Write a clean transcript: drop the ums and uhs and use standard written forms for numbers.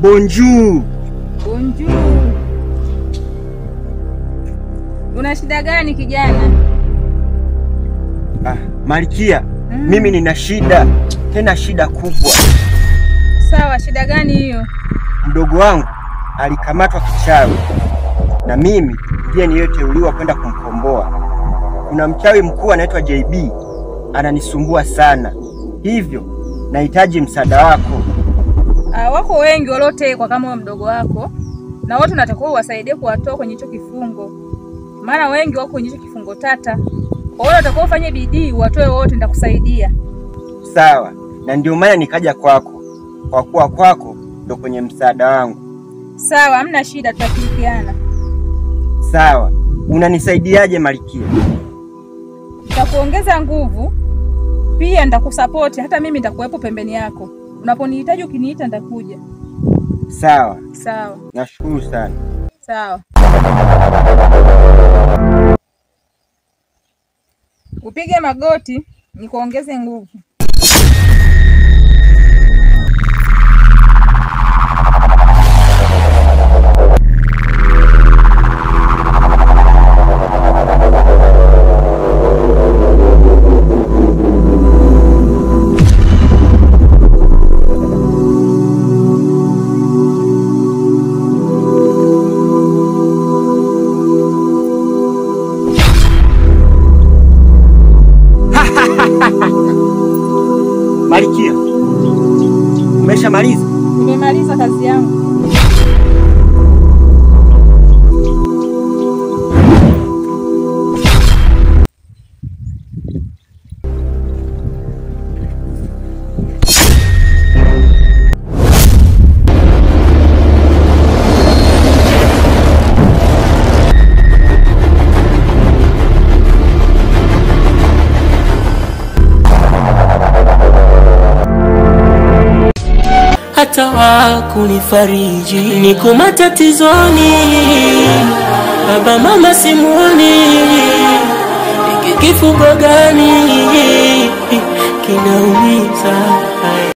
Bonjour. Bonjour. Una shida gani kijana? Malkia, mimi nina shida, tena shida kubwa. Sawa, shida gani hiyo? Mdogo wangu alikamatwa kichawi na mimi ndiye niliyoteuliwa kwenda kumkomboa. Kuna mchawi mkuu anaitwa JB ananisumbua sana, hivyo nahitaji msaada wako. Wako wengi waliotekwa kama mdogo wako, na wote natakiwa uwasaidie kuwatoa kwenye hicho kifungo, maana wengi wako kwenye hicho kifungo tata. Kwa hiyo natakiwa ufanye bidii uwatoe wote, nitakusaidia. Sawa, na ndio maana nikaja kwako, kwa kuwa kwako ndo kwenye msaada wangu. Sawa, hamna shida, tutashirikiana. Sawa, unanisaidiaje Malkia? Nitakuongeza nguvu, pia nitakusupport, hata mimi nitakuwepo pembeni yako. Unaponihitaji ukiniita nitakuja. Sawa. Sawa. Nashukuru sana. Sawa. Upige magoti nikuongeze nguvu. Malkia, umeshamaliza? Nimemaliza kazi yangu. Hata wakunifariji niko matatizoni, baba mama simuoni, kifungo gani kinaumiza.